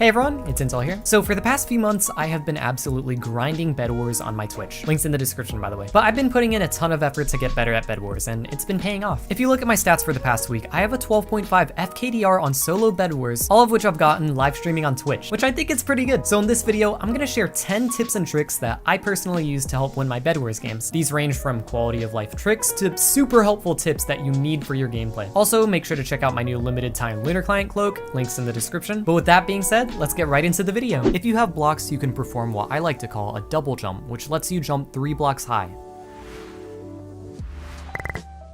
Hey everyone, it's Intel here. So for the past few months, I have been absolutely grinding Bedwars on my Twitch. Links in the description, by the way. But I've been putting in a ton of effort to get better at Bedwars, and it's been paying off. If you look at my stats for the past week, I have a 12.5 FKDR on solo Bedwars, all of which I've gotten live streaming on Twitch, which I think is pretty good. So in this video, I'm gonna share 10 tips and tricks that I personally use to help win my Bedwars games. These range from quality of life tricks to super helpful tips that you need for your gameplay. Also, make sure to check out my new limited time Lunar Client cloak, links in the description. But with that being said, let's get right into the video. If you have blocks, you can perform what I like to call a double jump, which lets you jump 3 blocks high.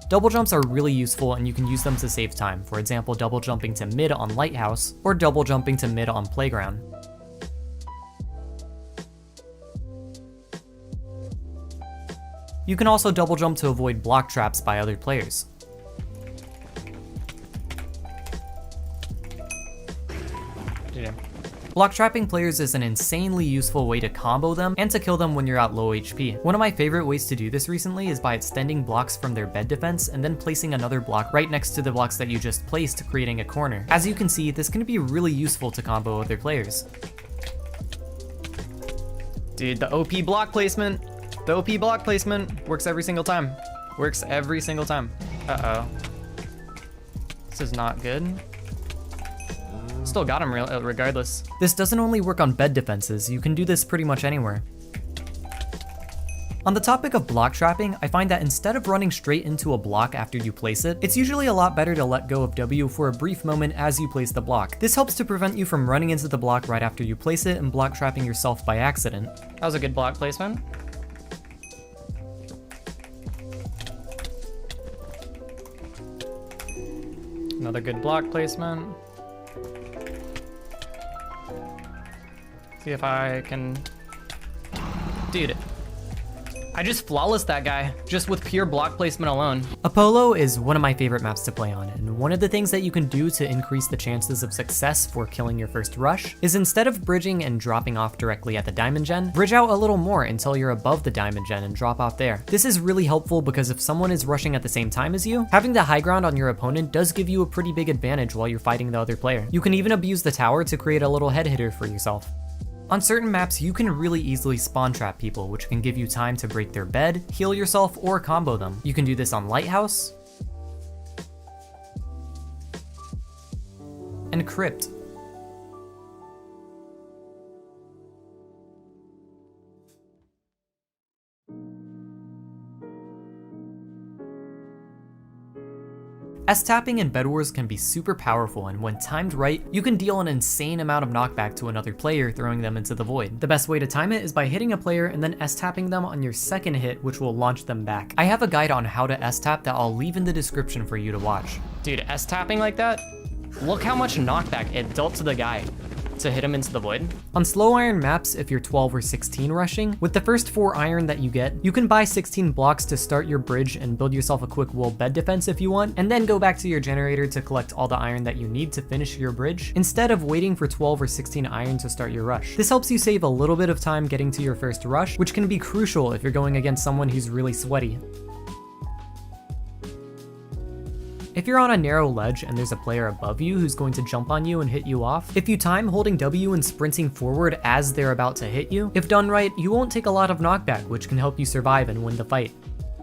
Double jumps are really useful and you can use them to save time. For example, double jumping to mid on Lighthouse or double jumping to mid on Playground. You can also double jump to avoid block traps by other players. Block trapping players is an insanely useful way to combo them and to kill them when you're at low HP. One of my favorite ways to do this recently is by extending blocks from their bed defense and then placing another block right next to the blocks that you just placed, creating a corner. As you can see, this can be really useful to combo other players. Dude, the OP block placement. The OP block placement works every single time. Works every single time. Uh-oh. This is not good. Still got him regardless. This doesn't only work on bed defenses, you can do this pretty much anywhere. On the topic of block trapping, I find that instead of running straight into a block after you place it, it's usually a lot better to let go of W for a brief moment as you place the block. This helps to prevent you from running into the block right after you place it and block trapping yourself by accident. That was a good block placement. Another good block placement. See if I can, dude, I just flawlessed that guy just with pure block placement alone. Apollo is one of my favorite maps to play on, and one of the things that you can do to increase the chances of success for killing your first rush is instead of bridging and dropping off directly at the diamond gen, bridge out a little more until you're above the diamond gen and drop off there. This is really helpful because if someone is rushing at the same time as you, having the high ground on your opponent does give you a pretty big advantage while you're fighting the other player. You can even abuse the tower to create a little head hitter for yourself. On certain maps, you can really easily spawn trap people, which can give you time to break their bed, heal yourself, or combo them. You can do this on Lighthouse and Crypt. S-tapping in Bedwars can be super powerful, and when timed right, you can deal an insane amount of knockback to another player, throwing them into the void. The best way to time it is by hitting a player and then S-tapping them on your second hit, which will launch them back. I have a guide on how to S-tap that I'll leave in the description for you to watch. Dude, S-tapping like that? Look how much knockback it dealt to the guy to hit him into the void. On slow iron maps, if you're 12 or 16 rushing, with the first 4 iron that you get, you can buy 16 blocks to start your bridge and build yourself a quick wool bed defense if you want, and then go back to your generator to collect all the iron that you need to finish your bridge, instead of waiting for 12 or 16 iron to start your rush. This helps you save a little bit of time getting to your first rush, which can be crucial if you're going against someone who's really sweaty. If you're on a narrow ledge and there's a player above you who's going to jump on you and hit you off, if you time holding W and sprinting forward as they're about to hit you, if done right, you won't take a lot of knockback, which can help you survive and win the fight.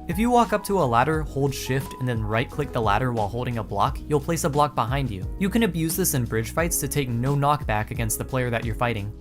If you walk up to a ladder, hold shift, and then right-click the ladder while holding a block, you'll place a block behind you. You can abuse this in bridge fights to take no knockback against the player that you're fighting.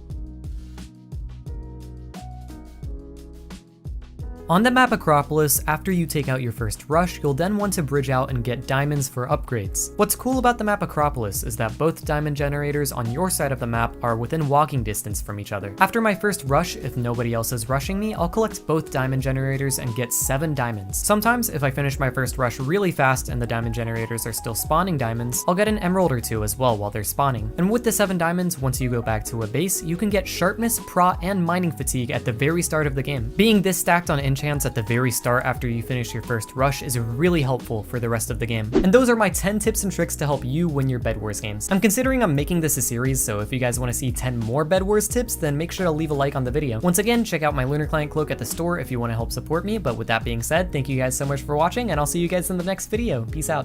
On the map Acropolis, after you take out your first rush, you'll then want to bridge out and get diamonds for upgrades. What's cool about the map Acropolis is that both diamond generators on your side of the map are within walking distance from each other. After my first rush, if nobody else is rushing me, I'll collect both diamond generators and get 7 diamonds. Sometimes, if I finish my first rush really fast and the diamond generators are still spawning diamonds, I'll get an emerald or 2 as well while they're spawning. And with the 7 diamonds, once you go back to a base, you can get sharpness, prot, and mining fatigue at the very start of the game. Being this stacked on enchant at the very start after you finish your first rush is really helpful for the rest of the game. And those are my 10 tips and tricks to help you win your Bedwars games. I'm considering making this a series, so if you guys want to see 10 more Bedwars tips, then make sure to leave a like on the video. Once again, check out my Lunar Client cloak at the store if you want to help support me, but with that being said, thank you guys so much for watching, and I'll see you guys in the next video. Peace out.